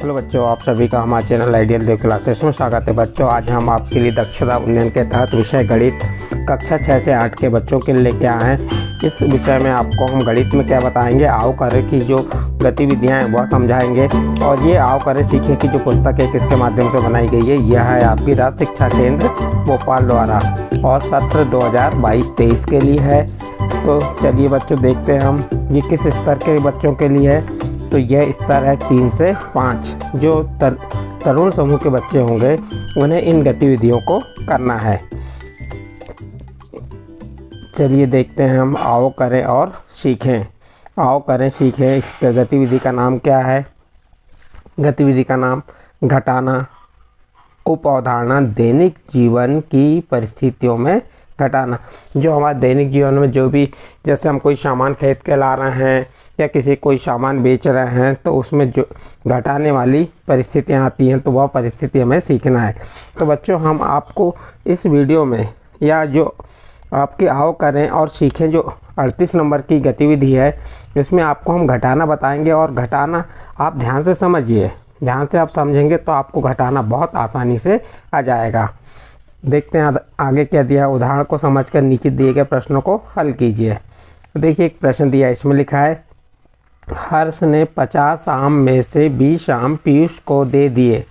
Hello बच्चों, आप सभी का हमारे चैनल आइडियल देव क्लासेस में स्वागत है। बच्चों, आज हम आपके लिए दक्षता उन्नयन के तहत विषय गणित कक्षा 6 से 8 के बच्चों के लिए लेके आए हैं। इस विषय में आपको हम गणित में क्या बताएंगे, आओ करें की जो गतिविधियाँ हैं वह समझाएंगे। और ये आओ करें सीखें की जो पुस्तक है किसके माध्यम से बनाई गई है, यह है आपकी राज्य शिक्षा केंद्र भोपाल द्वारा और सत्र 2022-23 के लिए है। तो चलिए बच्चों देखते हैं हम ये किस स्तर के बच्चों के लिए है। तो यह स्तर है 3 से 5। जो तरुण समूह के बच्चे होंगे उन्हें इन गतिविधियों को करना है। चलिए देखते हैं हम, आओ करें और सीखें। आओ करें सीखें, इस गतिविधि का नाम क्या है? गतिविधि का नाम घटाना। उप अवधारणा दैनिक जीवन की परिस्थितियों में घटाना। जो हमारे दैनिक जीवन में जो भी, जैसे हम कोई सामान खरीद के ला रहे हैं या किसी कोई सामान बेच रहे हैं तो उसमें जो घटाने वाली परिस्थितियां आती हैं तो वह परिस्थिति हमें सीखना है। तो बच्चों, हम आपको इस वीडियो में या जो आपके आओ करें और सीखें जो 38 नंबर की गतिविधि है इसमें आपको हम घटाना बताएंगे। और घटाना आप ध्यान से समझिए, ध्यान से आप समझेंगे तो आपको घटाना बहुत आसानी से आ जाएगा। देखते हैं आगे क्या दिया। उदाहरण को समझकर नीचे दिए गए प्रश्नों को हल कीजिए। देखिए एक प्रश्न दिया, इसमें लिखा है हर्ष ने 50 आम में से 20 आम पीयूष को दे दिए।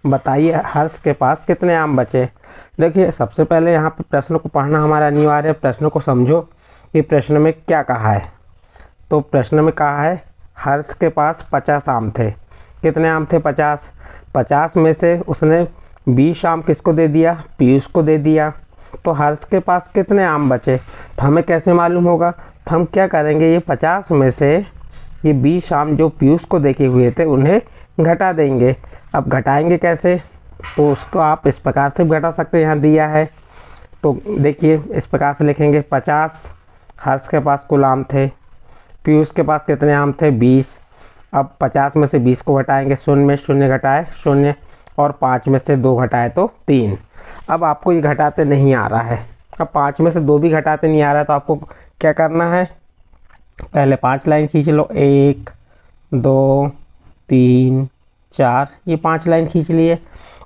बताइए हर्ष के पास कितने आम बचे। देखिए सबसे पहले यहाँ पे प्रश्न को पढ़ना हमारा अनिवार्य है। प्रश्न को समझो कि प्रश्न में क्या कहा है। तो प्रश्न में कहा है हर्ष के पास 50 आम थे। कितने आम थे? 50। 50 में से उसने 20 आम किसको दे दिया? पीयूष को दे दिया। तो हर्ष के पास कितने आम बचे? तो हमें कैसे मालूम होगा? तो हम क्या करेंगे, ये 50 में से ये 20 आम जो पीयूष को देखे हुए थे उन्हें घटा देंगे। अब घटाएंगे कैसे? तो उसको आप इस प्रकार से घटा सकते हैं, यहाँ दिया है। तो देखिए इस प्रकार से लिखेंगे 50 हर्ष के पास कुल आम थे, पीयूष के पास कितने आम थे? 20। अब 50 में से 20 को घटाएंगे, शून्य में शून्य घटाए शून्य और 5 में से 2 घटाए तो 3। अब आपको ये घटाते नहीं आ रहा है। अब 5 में से 2 भी घटाते नहीं आ रहा है तो आपको क्या करना है, पहले 5 लाइन खींच लो। 1 2 3 4, ये 5 लाइन खींच लिए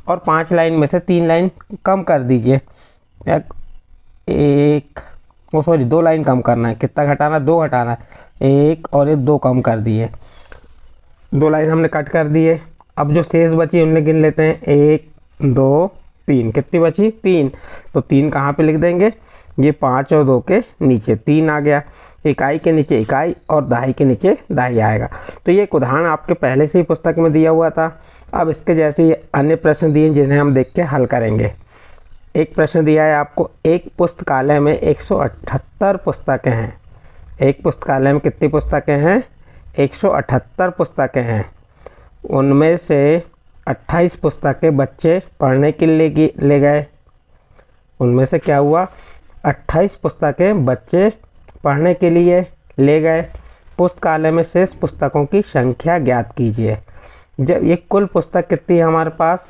और 5 लाइन में से 3 लाइन कम कर दीजिए। 2 लाइन कम करना है। कितना घटाना? 2 घटाना है। 1 और 1 2 कम कर दिए। 2 लाइन हमने कट कर दिए। अब जो शेष बची उन्हें गिन लेते हैं। 1 2 3, कितनी बची? 3। तो 3 कहाँ पे लिख देंगे? ये 5 और 2 के नीचे 3 आ गया। इकाई के नीचे इकाई और दहाई के नीचे दहाई आएगा। तो ये एक उदाहरण आपके पहले से ही पुस्तक में दिया हुआ था। अब इसके जैसे ये अन्य प्रश्न दिए जिन्हें हम देख के हल करेंगे। एक प्रश्न दिया है आपको, एक पुस्तकालय में 178 पुस्तकें हैं। एक पुस्तकालय में कितनी पुस्तकें हैं? 178 पुस्तकें हैं। उनमें से 28 पुस्तकें बच्चे पढ़ने के लिए ले गए। उनमें से क्या हुआ? 28 पुस्तकें बच्चे पढ़ने के लिए ले गए। पुस्तकालय में शेष पुस्तकों की संख्या ज्ञात कीजिए। जब ये कुल पुस्तक कितनी है हमारे पास?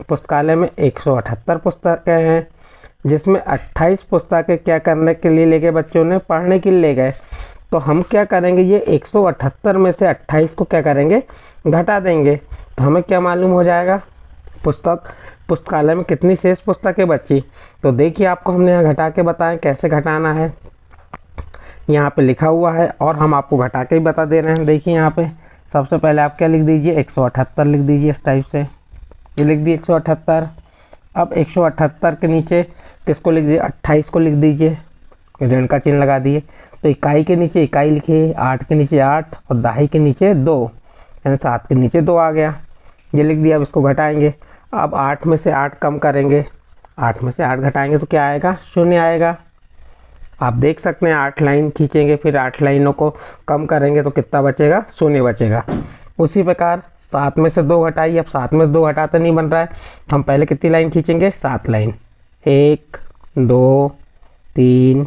पुस्तकालय में 178 पुस्तकें हैं जिसमें 28 पुस्तकें क्या करने के लिए ले गए? बच्चों ने पढ़ने के लिए ले गए। तो हम क्या करेंगे, ये 178 में से 28 को क्या करेंगे? घटा देंगे। तो हमें क्या मालूम हो जाएगा, पुस्तकालय में कितनी शेष पुस्तकें बची। तो देखिए आपको हमने यहाँ घटा के बताएं कैसे घटाना है। यहाँ पे लिखा हुआ है और हम आपको घटा के ही बता दे रहे हैं। देखिए यहाँ पे सबसे पहले आप क्या लिख दीजिए, 178 लिख दीजिए। इस टाइप से ये लिख दिए 178। अब 178 के नीचे किसको लिख दीजिए? 28 को लिख दीजिए, ऋण का चिन्ह लगा दिए। तो इकाई के नीचे इकाई लिखिए, 8 के नीचे 8 और दहाई के नीचे 2, यानी 7 के नीचे 2 आ गया। ये लिख दिया। अब इसको घटाएंगे। अब 8 में से 8 कम करेंगे, 8 में से 8 घटाएंगे तो क्या आएगा? 0 आएगा। आप देख सकते हैं 8 लाइन खींचेंगे, फिर 8 लाइनों को कम करेंगे तो कितना बचेगा? 0 बचेगा। उसी प्रकार 7 में से 2 घटाइए। अब 7 में से 2 घटाते नहीं बन रहा है, हम पहले कितनी लाइन खींचेंगे? 7 लाइन। 1 2 3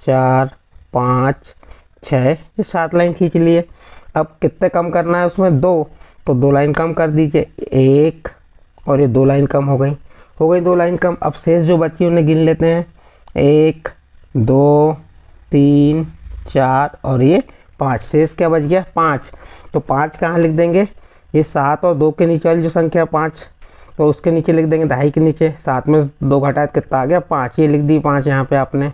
4 5 6, ये 7 लाइन खींच लिए। अब कितने कम करना है उसमें? 2, तो 2 लाइन कम कर दीजिए। 1 और ये 2 लाइन कम हो गई 2 लाइन कम। अब शेष जो बची उन्हें गिन लेते हैं। 1 2 3 4 और ये 5, शेष क्या बच गया? 5। तो 5 कहाँ लिख देंगे? ये 7 और 2 के नीचे वाली जो संख्या 5, तो उसके नीचे लिख देंगे दहाई के नीचे। 7 में 2 घटाए तो कितना आ गया 5, ये लिख दी 5 यहाँ पे आपने।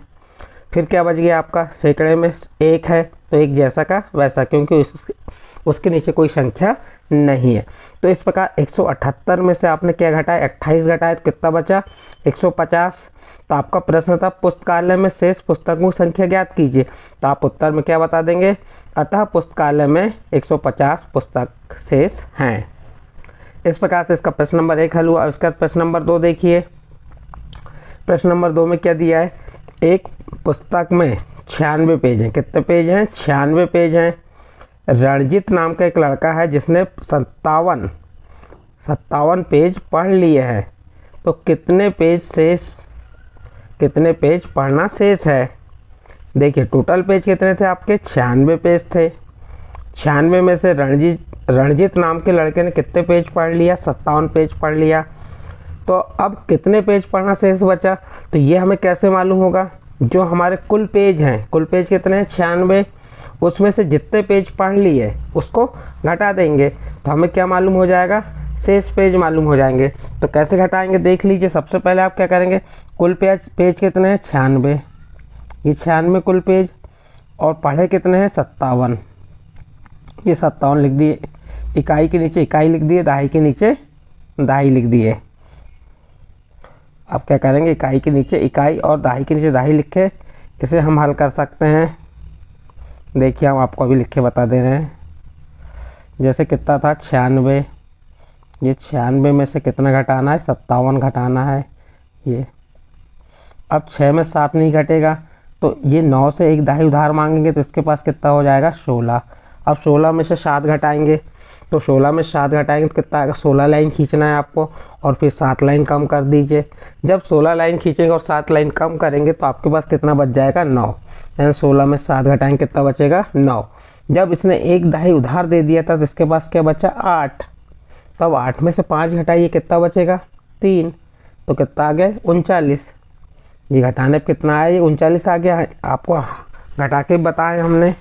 फिर क्या बच गया आपका, सैकड़े में 1 है तो एक जैसा का वैसा, क्योंकि उसके नीचे कोई संख्या नहीं है। तो इस प्रकार 178 में से आपने क्या घटाया, 28 घटाया तो कितना बचा 150। तो आपका प्रश्न था पुस्तकालय में शेष पुस्तकों की संख्या ज्ञात कीजिए, तो आप उत्तर में क्या बता देंगे, अतः पुस्तकालय में 150 पुस्तक शेष हैं। इस प्रकार से इसका प्रश्न नंबर 1 हल हुआ। उसके बाद प्रश्न नंबर 2 देखिए। प्रश्न नंबर 2 में क्या दिया है, एक पुस्तक में 96 पेज हैं। कितने पेज हैं, 96 पेज हैं। रणजीत नाम का एक लड़का है जिसने 57 पेज पढ़ लिए हैं, तो कितने पेज पढ़ना शेष है। देखिए टोटल पेज कितने थे आपके, 96 पेज थे। 96 में से रणजीत नाम के लड़के ने कितने पेज पढ़ लिया, 57 पेज पढ़ लिया। तो अब कितने पेज पढ़ना शेष बचा, तो ये हमें कैसे मालूम होगा, जो हमारे कुल पेज हैं, कुल पेज कितने हैं 96, उसमें से जितने पेज पढ़ लिए उसको घटा देंगे, तो हमें क्या मालूम हो जाएगा, शेष पेज मालूम हो जाएंगे। तो कैसे घटाएंगे देख लीजिए। सबसे पहले आप क्या करेंगे, कुल पेज कितने हैं 96, ये 96 कुल पेज, और पढ़े कितने हैं 57, ये 57 लिख दिए। इकाई के नीचे इकाई लिख दिए, दहाई के नीचे दहाई लिख दिए। आप क्या करेंगे, इकाई के नीचे इकाई और दहाई के नीचे दहाई लिखे, इसे हम हल कर सकते हैं। देखिए हम आपको अभी लिख के बता दे रहे हैं। जैसे कितना था 96, ये 96 में से कितना घटाना है, 57 घटाना है ये। अब 6 में 7 नहीं घटेगा, तो ये 9 से एक दहाई उधार मांगेंगे, तो इसके पास कितना हो जाएगा 16। अब 16 में से 7 घटाएंगे, तो 16 में 7 घटाएंगे तो कितना आएगा, 16 लाइन खींचना है आपको, और फिर 7 लाइन कम कर दीजिए। जब 16 लाइन खींचेंगे और 7 लाइन कम करेंगे तो आपके पास कितना बच जाएगा 9, यानी 16 में 7 घटाएंगे कितना बचेगा 9। जब इसने एक दहाई उधार दे दिया था तो इसके पास क्या बचा 8, तब 8 में से 5 घटाइए कितना बचेगा 3, तो कितना आ गया 39। ये घटाने पर कितना आया, ये 39 आ गया। आपको घटा के बताए हमने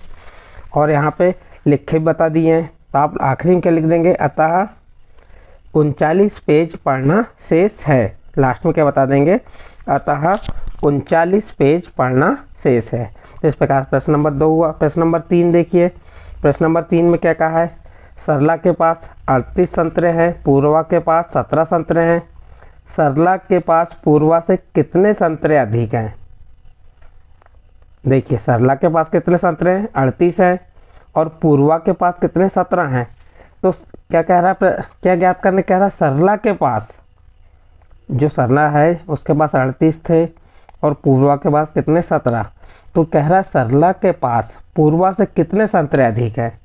और यहाँ पे लिख के बता दिए हैं। तो आप आखिरी में क्या लिख देंगे, अतः 39 पेज पढ़ना शेष है। लास्ट में क्या बता देंगे, अतः 39 पेज पढ़ना शेष है। तो इस प्रकार प्रश्न नंबर 2 हुआ। प्रश्न नंबर 3 देखिए। प्रश्न नंबर 3 में क्या कहा है, सरला के पास 38 संतरे हैं, पूर्वा के पास 17 संतरे हैं। सरला के पास पूर्वा से कितने संतरे अधिक हैं। देखिए सरला के पास कितने संतरे हैं 38 हैं, और पूर्वा के पास कितने 17 हैं। तो क्या कह रहा है, क्या ज्ञात करने कह रहा है, सरला के पास, जो सरला है उसके पास 38 थे और पूर्वा के पास कितने 17। तो कह रहा है सरला के पास पूर्वा से कितने संतरे अधिक हैं।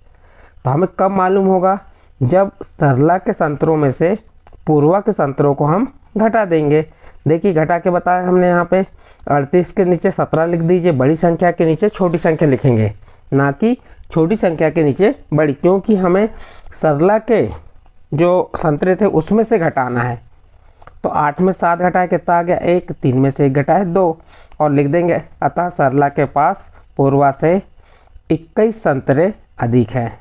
तो हमें कब मालूम होगा, जब सरला के संतरों में से पूर्वा के संतरों को हम घटा देंगे। देखिए घटा के बताया हमने, यहाँ पे 38 के नीचे 17 लिख दीजिए, बड़ी संख्या के नीचे छोटी संख्या लिखेंगे, ना कि छोटी संख्या के नीचे बड़ी, क्योंकि हमें सरला के जो संतरे थे उसमें से घटाना है। तो 8 में 7 घटाए कितना आ गया 1, 3 में से 1 घटाए 2, और लिख देंगे अतः सरला के पास पूर्वा से 21 संतरे अधिक हैं।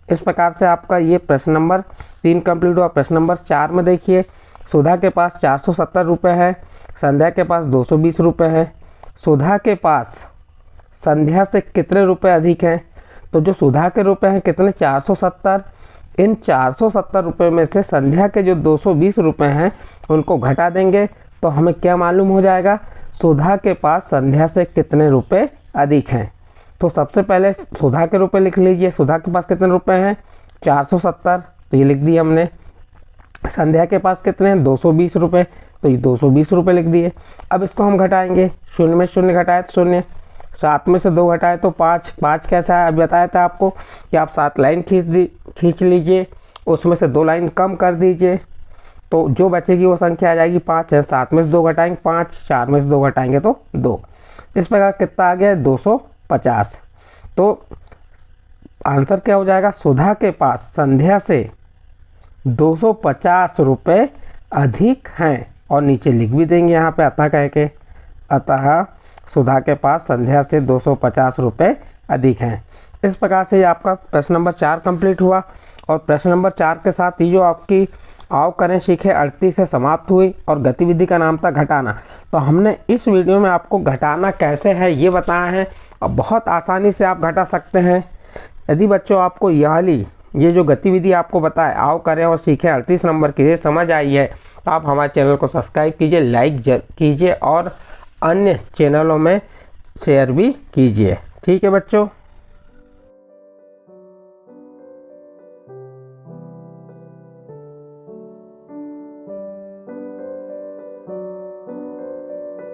इस प्रकार से आपका ये प्रश्न नंबर 3 कंप्लीट हुआ। प्रश्न नंबर 4 में देखिए, सुधा के पास 470 रुपये है, संध्या के पास 220 रुपये है। सुधा के पास संध्या से कितने रुपए अधिक हैं, तो जो सुधा के रुपए हैं कितने 470, इन 470 रुपये में से संध्या के जो 220 रुपये हैं उनको घटा देंगे, तो हमें क्या मालूम हो जाएगा, सुधा के पास संध्या से कितने रुपए अधिक हैं। तो सबसे पहले सुधा के रुपए लिख लीजिए, सुधा के पास कितने रुपए हैं 470, तो ये लिख दिए हमने। संध्या के पास कितने हैं 220 रुपये, तो ये 220 रुपये लिख दिए। अब इसको हम घटाएंगे, शून्य में शून्य घटाए तो शून्य, 7 में से 2 घटाए तो 5, 5 कैसा है, अभी बताया था आपको कि आप 7 लाइन खींच लीजिए, उसमें से 2 लाइन कम कर दीजिए, तो जो बचेगी वो संख्या आ जाएगी 5 है। 7 में से 2 घटाएंगे 5, 4 में से 2 घटाएंगे तो 2। इस प्रकार कितना आ गया 250। तो आंसर क्या हो जाएगा, सुधा के पास संध्या से 250 रुपये अधिक हैं, और नीचे लिख भी देंगे यहाँ पे अतः कह के, अतः सुधा के पास संध्या से 250 रुपये अधिक हैं। इस प्रकार से आपका प्रश्न नंबर 4 कंप्लीट हुआ। और प्रश्न नंबर 4 के साथ ही जो आपकी आओ करें सीखे 38 से समाप्त हुई और गतिविधि का नाम था घटाना। तो हमने इस वीडियो में आपको घटाना कैसे है ये बताया है और बहुत आसानी से आप घटा सकते हैं। यदि बच्चों आपको ये जो गतिविधि आपको बताए आओ करें और सीखें 38 नंबर की ये समझ आई है तो आप हमारे चैनल को सब्सक्राइब कीजिए, लाइक कीजिए और अन्य चैनलों में शेयर भी कीजिए। ठीक है बच्चों।